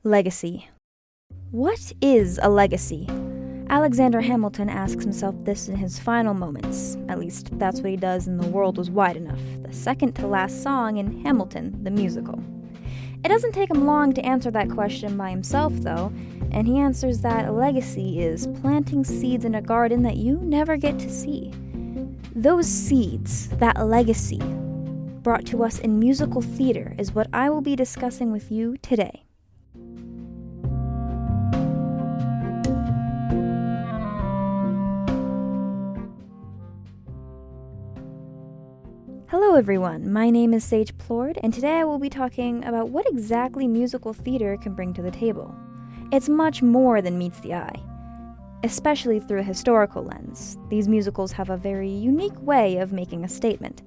Legacy. What is a legacy? Alexander Hamilton asks himself this in his final moments. At least, that's what he does in The World Was Wide Enough, the second to last song in Hamilton, the musical. It doesn't take him long to answer that question by himself, though, and he answers that a legacy is planting seeds in a garden that you never get to see. Those seeds, that legacy, brought to us in musical theater, is what I will be discussing with you today. Hello everyone, my name is Saige Plourde, and today I will be talking about what exactly musical theater can bring to the table. It's much more than meets the eye. Especially through a historical lens, these musicals have a very unique way of making a statement.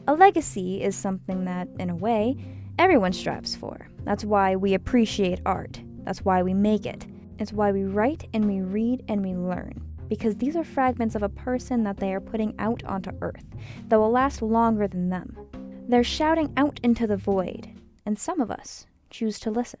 A legacy is something that, in a way, everyone strives for. That's why we appreciate art. That's why we make it. It's why we write and we read and we learn. Because these are fragments of a person that they are putting out onto Earth, that will last longer than them. They're shouting out into the void, and some of us choose to listen.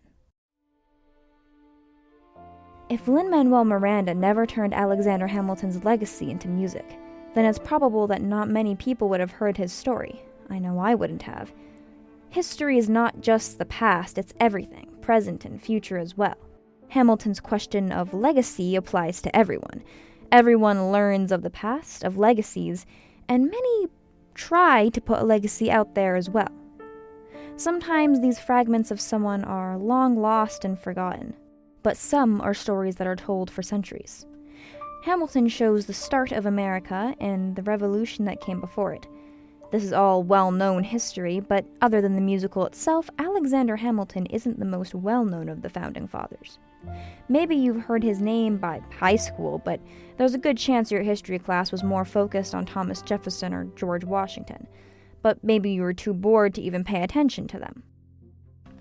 If Lin-Manuel Miranda never turned Alexander Hamilton's legacy into music, then it's probable that not many people would have heard his story. I know I wouldn't have. History is not just the past, it's everything, present and future as well. Hamilton's question of legacy applies to everyone. Everyone learns of the past, of legacies, and many try to put a legacy out there as well. Sometimes these fragments of someone are long lost and forgotten, but some are stories that are told for centuries. Hamilton shows the start of America and the revolution that came before it. This is all well-known history, but other than the musical itself, Alexander Hamilton isn't the most well-known of the Founding Fathers. Maybe you've heard his name by high school, but there's a good chance your history class was more focused on Thomas Jefferson or George Washington. But maybe you were too bored to even pay attention to them.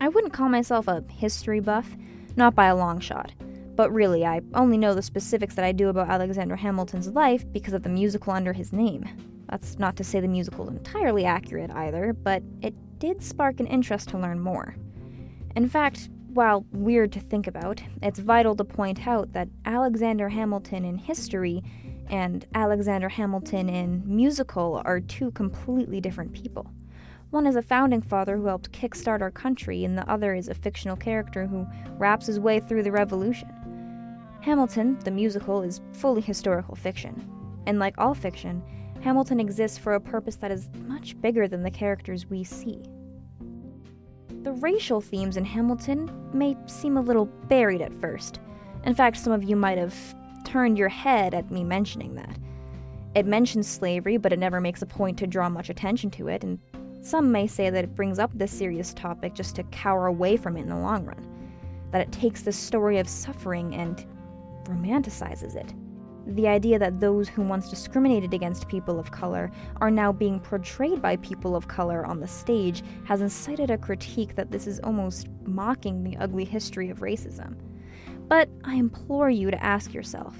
I wouldn't call myself a history buff, not by a long shot. But really, I only know the specifics that I do about Alexander Hamilton's life because of the musical under his name. That's not to say the musical is entirely accurate either, but it did spark an interest to learn more. In fact, while weird to think about, it's vital to point out that Alexander Hamilton in history and Alexander Hamilton in musical are two completely different people. One is a founding father who helped kickstart our country, and the other is a fictional character who raps his way through the revolution. Hamilton, the musical, is fully historical fiction. And like all fiction, Hamilton exists for a purpose that is much bigger than the characters we see. The racial themes in Hamilton may seem a little buried at first. In fact, some of you might have turned your head at me mentioning that. It mentions slavery, but it never makes a point to draw much attention to it, and some may say that it brings up this serious topic just to cower away from it in the long run. That it takes the story of suffering and romanticizes it. The idea that those who once discriminated against people of color are now being portrayed by people of color on the stage has incited a critique that this is almost mocking the ugly history of racism. But I implore you to ask yourself,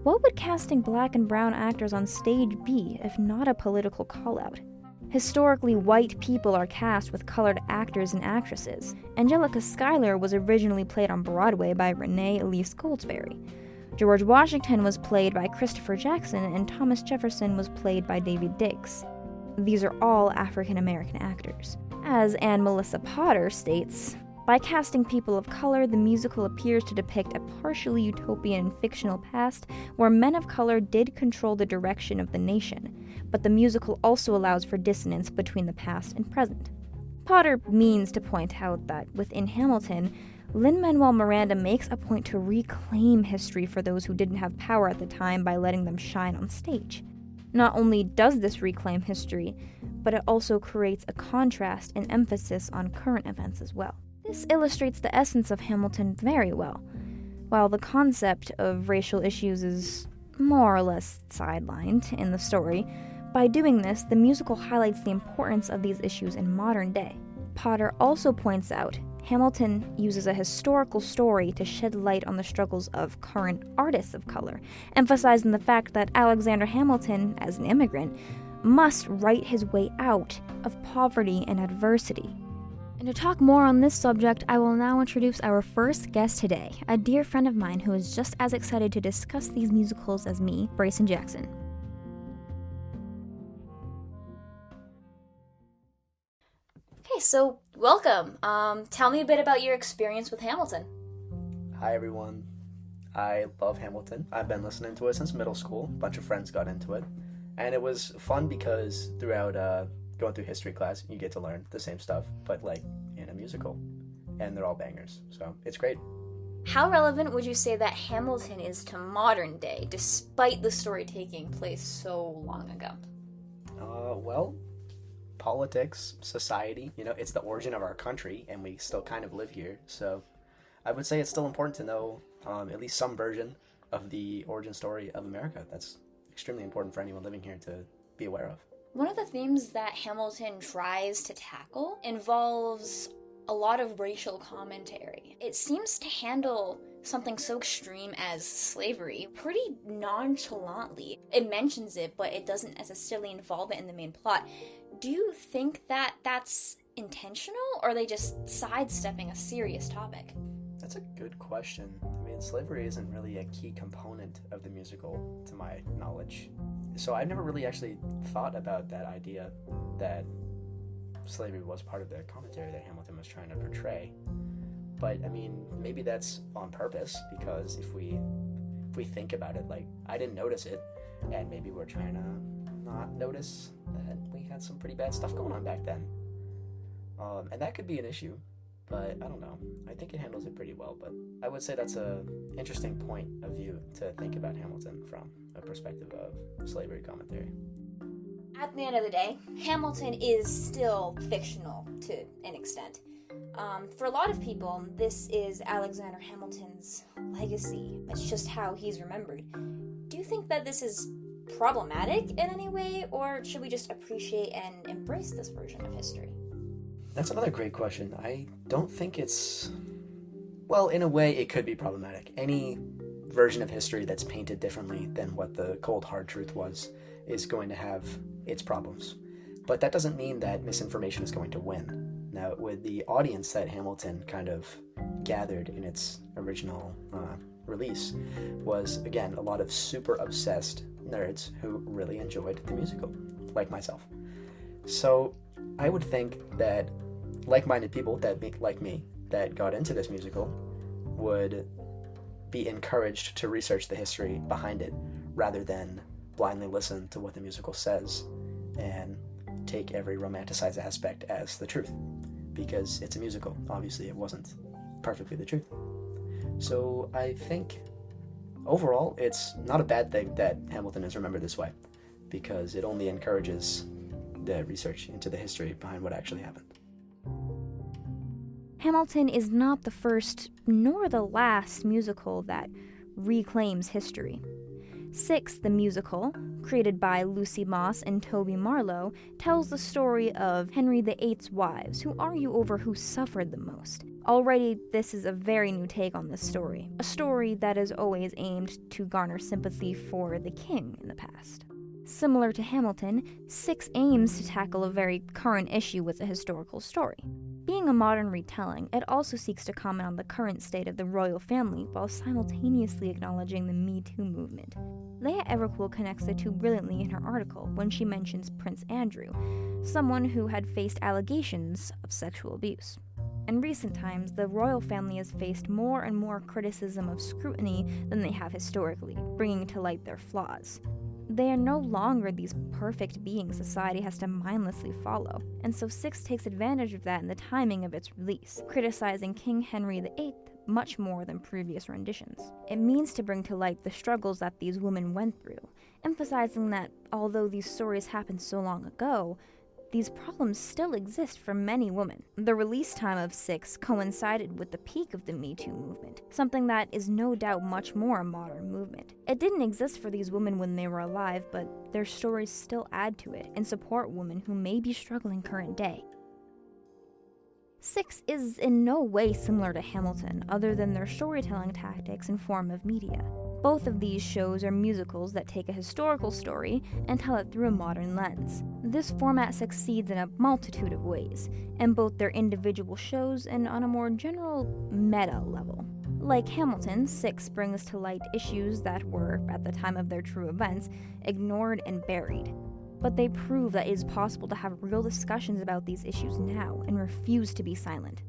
what would casting black and brown actors on stage be if not a political call-out? Historically, white people are cast with colored actors and actresses. Angelica Schuyler was originally played on Broadway by Renee Elise Goldsberry. George Washington was played by Christopher Jackson, and Thomas Jefferson was played by David Diggs. These are all African American actors. As Anne Melissa Potter states, by casting people of color, the musical appears to depict a partially utopian and fictional past where men of color did control the direction of the nation, but the musical also allows for dissonance between the past and present. Potter means to point out that within Hamilton, Lin-Manuel Miranda makes a point to reclaim history for those who didn't have power at the time by letting them shine on stage. Not only does this reclaim history, but it also creates a contrast and emphasis on current events as well. This illustrates the essence of Hamilton very well. While the concept of racial issues is more or less sidelined in the story, by doing this, the musical highlights the importance of these issues in modern day. Potter also points out Hamilton uses a historical story to shed light on the struggles of current artists of color, emphasizing the fact that Alexander Hamilton, as an immigrant, must write his way out of poverty and adversity. And to talk more on this subject, I will now introduce our first guest today, a dear friend of mine who is just as excited to discuss these musicals as me, Brayson Jackson. Okay, so welcome. Tell me a bit about your experience with Hamilton. Hi everyone. I love Hamilton. I've been listening to it since middle school. A bunch of friends got into it. And it was fun because throughout going through history class, you get to learn the same stuff, but like in a musical. And they're all bangers. So it's great. How relevant would you say that Hamilton is to modern day, despite the story taking place so long ago? Well, politics, society, it's the origin of our country, and we still kind of live here. So I would say it's still important to know at least some version of the origin story of America. That's extremely important for anyone living here to be aware of. One of the themes that Hamilton tries to tackle involves a lot of racial commentary. It seems to handle something so extreme as slavery pretty nonchalantly. It mentions it, but it doesn't necessarily involve it in the main plot. Do you think that that's intentional, or are they just sidestepping a serious topic? That's a good question. I mean, slavery isn't really a key component of the musical, to my knowledge. So I never really actually thought about that idea that slavery was part of the commentary that Hamilton was trying to portray. But I mean, maybe that's on purpose, because if we think about it, like, I didn't notice it, and maybe we're trying to not notice that we had some pretty bad stuff going on back then. And that could be an issue, but I don't know. I think it handles it pretty well, but I would say that's a interesting point of view to think about Hamilton from a perspective of slavery commentary. At the end of the day, Hamilton is still fictional to an extent. For a lot of people, this is Alexander Hamilton's legacy. It's just how he's remembered. Do you think that this is problematic in any way, or should we just appreciate and embrace this version of history? That's another great question. I don't think it's... Well, in a way, it could be problematic. Any version of history that's painted differently than what the cold, hard truth was is going to have its problems. But that doesn't mean that misinformation is going to win. Now, with the audience that Hamilton kind of gathered in its original release was, again, a lot of super obsessed nerds who really enjoyed the musical, like myself. So I would think that like-minded people like me that got into this musical would be encouraged to research the history behind it rather than blindly listen to what the musical says and take every romanticized aspect as the truth, because it's a musical. Obviously, it wasn't perfectly the truth. So I think overall, it's not a bad thing that Hamilton is remembered this way, because it only encourages the research into the history behind what actually happened. Hamilton is not the first nor the last musical that reclaims history. Six, the musical, created by Lucy Moss and Toby Marlowe, tells the story of Henry VIII's wives, who argue over who suffered the most. Already, this is a very new take on this story, a story that is always aimed to garner sympathy for the king in the past. Similar to Hamilton, Six aims to tackle a very current issue with a historical story. Being a modern retelling, it also seeks to comment on the current state of the royal family while simultaneously acknowledging the Me Too movement. Leah Evercool connects the two brilliantly in her article when she mentions Prince Andrew, someone who had faced allegations of sexual abuse. In recent times, the royal family has faced more and more criticism of scrutiny than they have historically, bringing to light their flaws. They are no longer these perfect beings society has to mindlessly follow, and so Six takes advantage of that in the timing of its release, criticizing King Henry VIII much more than previous renditions. It means to bring to light the struggles that these women went through, emphasizing that although these stories happened so long ago, these problems still exist for many women. The release time of Six coincided with the peak of the Me Too movement, something that is no doubt much more a modern movement. It didn't exist for these women when they were alive, but their stories still add to it and support women who may be struggling current day. Six is in no way similar to Hamilton, other than their storytelling tactics and form of media. Both of these shows are musicals that take a historical story and tell it through a modern lens. This format succeeds in a multitude of ways, in both their individual shows and on a more general meta level. Like Hamilton, Six brings to light issues that were, at the time of their true events, ignored and buried. But they prove that it is possible to have real discussions about these issues now and refuse to be silent.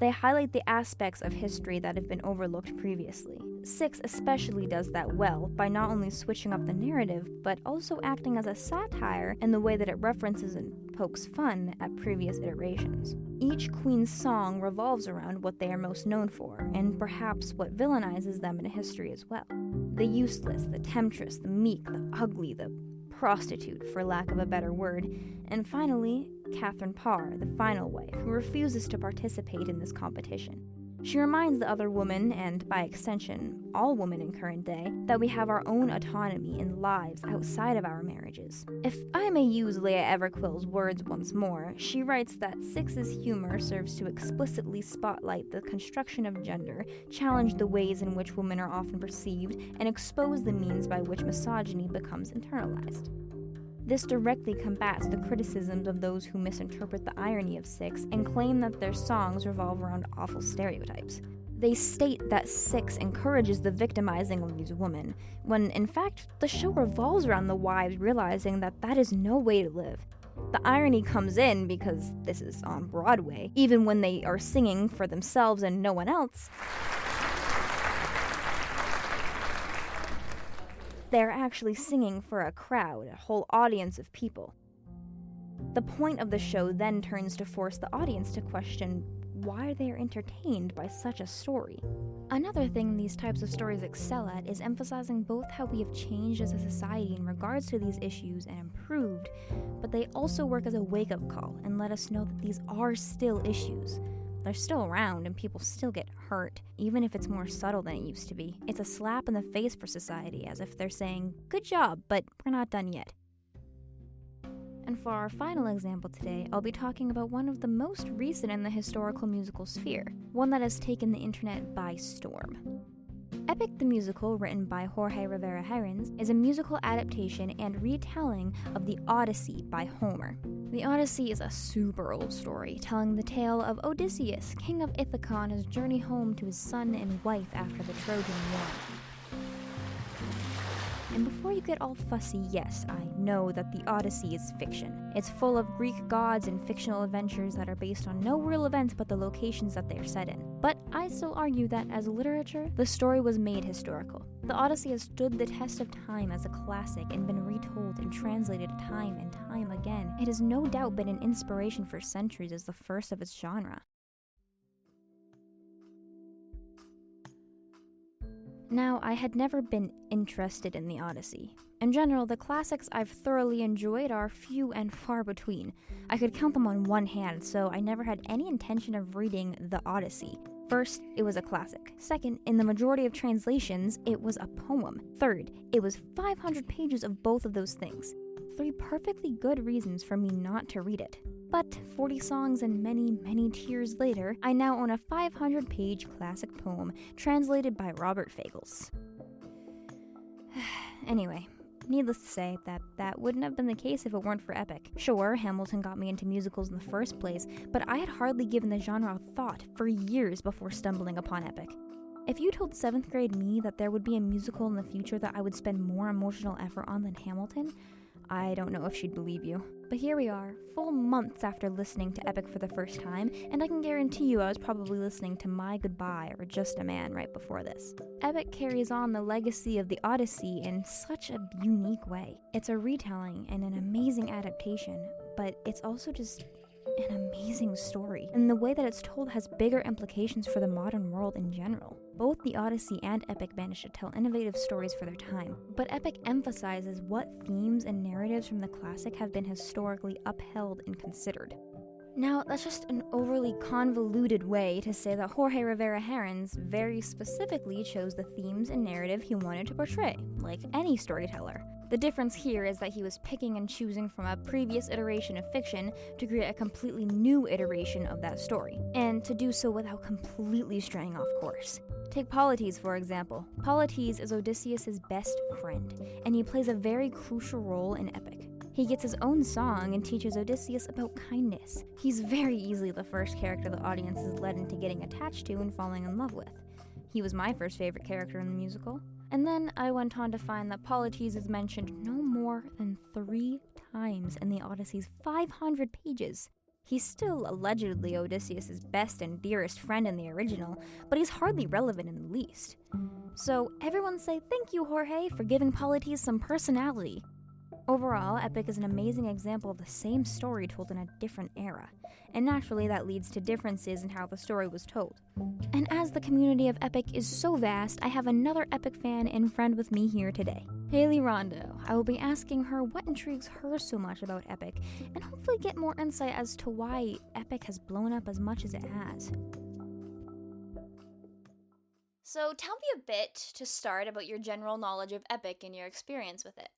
They highlight the aspects of history that have been overlooked previously. Six especially does that well by not only switching up the narrative, but also acting as a satire in the way that it references and pokes fun at previous iterations. Each queen's song revolves around what they are most known for, and perhaps what villainizes them in history as well. The useless, the temptress, the meek, the ugly, the prostitute, for lack of a better word, and finally, Catherine Parr, the final wife, who refuses to participate in this competition. She reminds the other women, and by extension, all women in current day, that we have our own autonomy and lives outside of our marriages. If I may use Leah Everquill's words once more, she writes that Six's humor serves to explicitly spotlight the construction of gender, challenge the ways in which women are often perceived, and expose the means by which misogyny becomes internalized. This directly combats the criticisms of those who misinterpret the irony of Six and claim that their songs revolve around awful stereotypes. They state that Six encourages the victimizing of these women, when in fact the show revolves around the wives realizing that that is no way to live. The irony comes in because this is on Broadway, even when they are singing for themselves and no one else. They're actually singing for a crowd, a whole audience of people. The point of the show then turns to force the audience to question why they are entertained by such a story. Another thing these types of stories excel at is emphasizing both how we have changed as a society in regards to these issues and improved, but they also work as a wake-up call and let us know that these are still issues. They're still around and people still get hurt, even if it's more subtle than it used to be. It's a slap in the face for society, as if they're saying, "Good job, but we're not done yet." And for our final example today, I'll be talking about one of the most recent in the historical musical sphere, one that has taken the internet by storm. Epic the Musical, written by Jorge Rivera Herrens, is a musical adaptation and retelling of the Odyssey by Homer. The Odyssey is a super old story, telling the tale of Odysseus, king of Ithaca, on his journey home to his son and wife after the Trojan War. And before you get all fussy, yes, I know that the Odyssey is fiction. It's full of Greek gods and fictional adventures that are based on no real events but the locations that they are set in. But I still argue that as literature, the story was made historical. The Odyssey has stood the test of time as a classic and been retold and translated time and time again. It has no doubt been an inspiration for centuries as the first of its genre. Now, I had never been interested in the Odyssey. In general, the classics I've thoroughly enjoyed are few and far between. I could count them on one hand, so I never had any intention of reading the Odyssey. First, it was a classic. Second, in the majority of translations, it was a poem. Third, it was 500 pages of both of those things. 3 perfectly good reasons for me not to read it. But 40 songs and many, many tears later, I now own a 500-page classic poem translated by Robert Fagles. Anyway, needless to say, that wouldn't have been the case if it weren't for Epic. Sure, Hamilton got me into musicals in the first place, but I had hardly given the genre a thought for years before stumbling upon Epic. If you told 7th grade me that there would be a musical in the future that I would spend more emotional effort on than Hamilton, I don't know if she'd believe you. But here we are, full months after listening to Epic for the first time, and I can guarantee you I was probably listening to My Goodbye or Just a Man right before this. Epic carries on the legacy of the Odyssey in such a unique way. It's a retelling and an amazing adaptation, but it's also just an amazing story, and the way that it's told has bigger implications for the modern world in general. Both the Odyssey and Epic managed to tell innovative stories for their time, but Epic emphasizes what themes and narratives from the classic have been historically upheld and considered. Now, that's just an overly convoluted way to say that Jorge Rivera Herrens very specifically chose the themes and narrative he wanted to portray, like any storyteller. The difference here is that he was picking and choosing from a previous iteration of fiction to create a completely new iteration of that story, and to do so without completely straying off course. Take Polites, for example. Polites is Odysseus' best friend, and he plays a very crucial role in Epic. He gets his own song and teaches Odysseus about kindness. He's very easily the first character the audience is led into getting attached to and falling in love with. He was my first favorite character in the musical. And then I went on to find that Polites is mentioned no more than 3 times in the Odyssey's 500 pages. He's still allegedly Odysseus' best and dearest friend in the original, but he's hardly relevant in the least. So everyone say thank you, Jorge, for giving Polites some personality. Overall, Epic is an amazing example of the same story told in a different era, and naturally that leads to differences in how the story was told. And as the community of Epic is so vast, I have another Epic fan and friend with me here today, Haley Rondo. I will be asking her what intrigues her so much about Epic, and hopefully get more insight as to why Epic has blown up as much as it has. So tell me a bit to start about your general knowledge of Epic and your experience with it.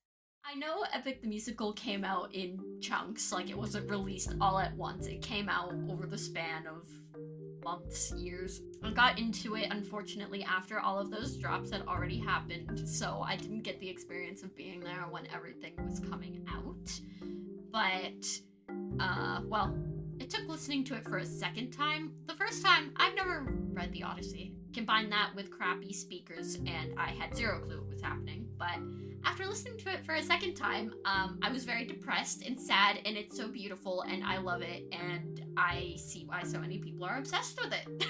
I know Epic the Musical came out in chunks, like it wasn't released all at once. It came out over the span of months, years. I got into it, unfortunately, after all of those drops had already happened, so I didn't get the experience of being there when everything was coming out. But, it took listening to it for a second time. The first time, I've never read the Odyssey. Combine that with crappy speakers, and I had zero clue what was happening, but after listening to it for a second time, I was very depressed and sad, and it's so beautiful, and I love it, and I see why so many people are obsessed with it.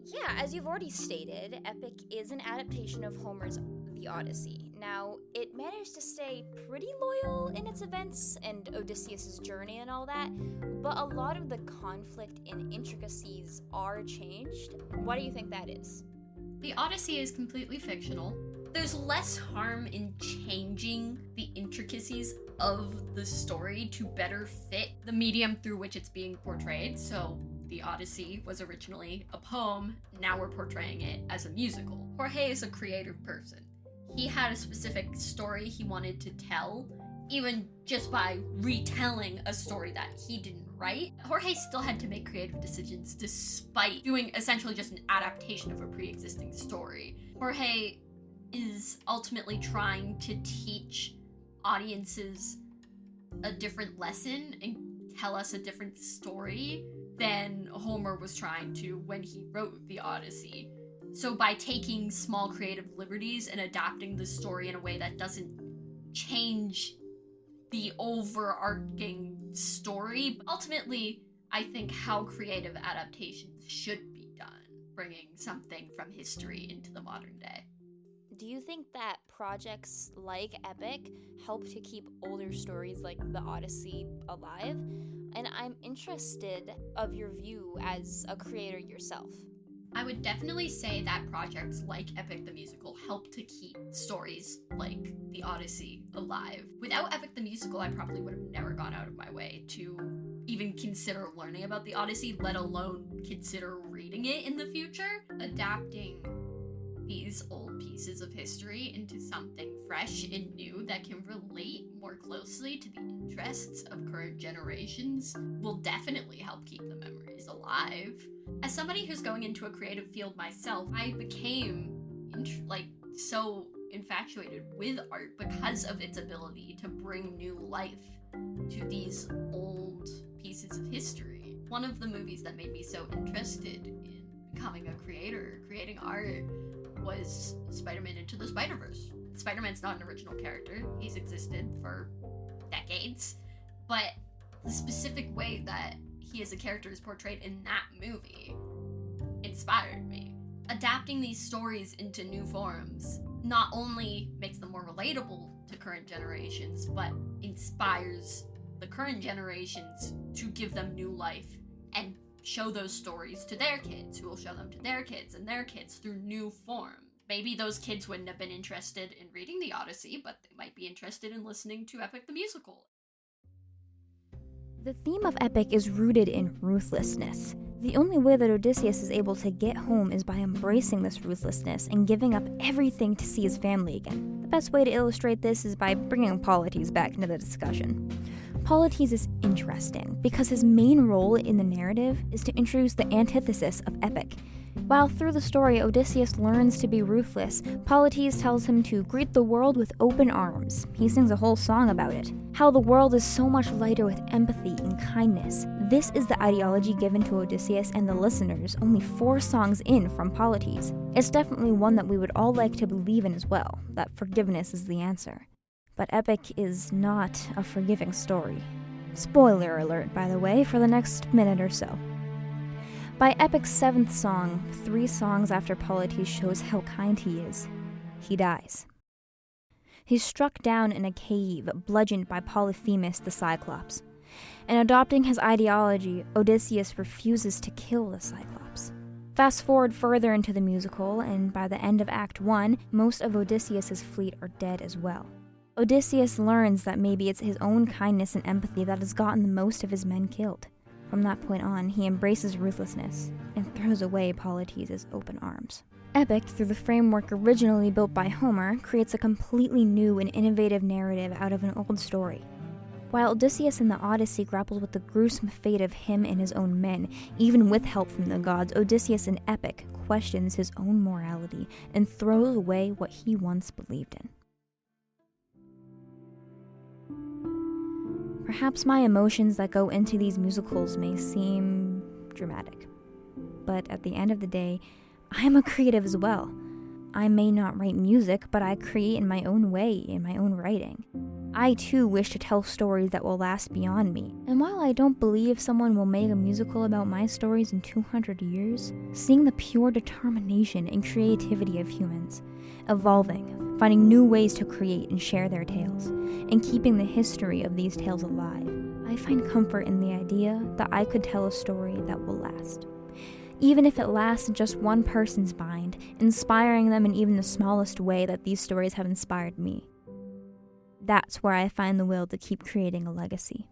Yeah, as you've already stated, Epic is an adaptation of Homer's The Odyssey. Now, it managed to stay pretty loyal in its events and Odysseus' journey and all that, but a lot of the conflict and intricacies are changed. Why do you think that is? The Odyssey is completely fictional. There's less harm in changing the intricacies of the story to better fit the medium through which it's being portrayed. So the Odyssey was originally a poem, now we're portraying it as a musical. Jorge is a creative person. He had a specific story he wanted to tell, even just by retelling a story that he didn't write. Jorge still had to make creative decisions despite doing essentially just an adaptation of a pre-existing story. Jorge is ultimately trying to teach audiences a different lesson and tell us a different story than Homer was trying to when he wrote the Odyssey. So by taking small creative liberties and adapting the story in a way that doesn't change the overarching story, ultimately, I think how creative adaptations should be done, bringing something from history into the modern day. Do you think that projects like Epic help to keep older stories like the Odyssey alive? And I'm interested of your view as a creator yourself. I would definitely say that projects like Epic the Musical help to keep stories like the Odyssey alive. Without Epic the Musical, I probably would have never gone out of my way to even consider learning about the Odyssey, let alone consider reading it in the future. Adapting these old pieces of history into something fresh and new that can relate more closely to the interests of current generations will definitely help keep the memories alive. As somebody who's going into a creative field myself, I became so infatuated with art because of its ability to bring new life to these old pieces of history. One of the movies that made me so interested in becoming a creator, creating art, was Spider-Man Into the Spider-Verse. Spider-Man's not an original character. He's existed for decades. But the specific way that he as a character is portrayed in that movie inspired me. Adapting these stories into new forms not only makes them more relatable to current generations, but inspires the current generations to give them new life and show those stories to their kids, who will show them to their kids and their kids through new form. Maybe those kids wouldn't have been interested in reading the Odyssey, but they might be interested in listening to Epic the Musical. The theme of Epic is rooted in ruthlessness. The only way that Odysseus is able to get home is by embracing this ruthlessness and giving up everything to see his family again. The best way to illustrate this is by bringing Polites back into the discussion. Polites is interesting because his main role in the narrative is to introduce the antithesis of epic. While through the story Odysseus learns to be ruthless, Polites tells him to greet the world with open arms. He sings a whole song about it. How the world is so much lighter with empathy and kindness. This is the ideology given to Odysseus and the listeners only 4 songs in from Polites. It's definitely one that we would all like to believe in as well, that forgiveness is the answer. But epic is not a forgiving story. Spoiler alert, by the way, for the next minute or so. By Epic's 7th song, 3 songs after Polites shows how kind he is, he dies. He's struck down in a cave, bludgeoned by Polyphemus the Cyclops. In adopting his ideology, Odysseus refuses to kill the Cyclops. Fast forward further into the musical, and by the end of Act 1, most of Odysseus's fleet are dead as well. Odysseus learns that maybe it's his own kindness and empathy that has gotten the most of his men killed. From that point on, he embraces ruthlessness and throws away Polites' open arms. Epic, through the framework originally built by Homer, creates a completely new and innovative narrative out of an old story. While Odysseus in the Odyssey grapples with the gruesome fate of him and his own men, even with help from the gods, Odysseus in Epic questions his own morality and throws away what he once believed in. Perhaps my emotions that go into these musicals may seem dramatic, but at the end of the day, I am a creative as well. I may not write music, but I create in my own way, in my own writing. I too wish to tell stories that will last beyond me, and while I don't believe someone will make a musical about my stories in 200 years, seeing the pure determination and creativity of humans, evolving, finding new ways to create and share their tales, and keeping the history of these tales alive, I find comfort in the idea that I could tell a story that will last. Even if it lasts in just one person's mind, inspiring them in even the smallest way that these stories have inspired me. That's where I find the will to keep creating a legacy.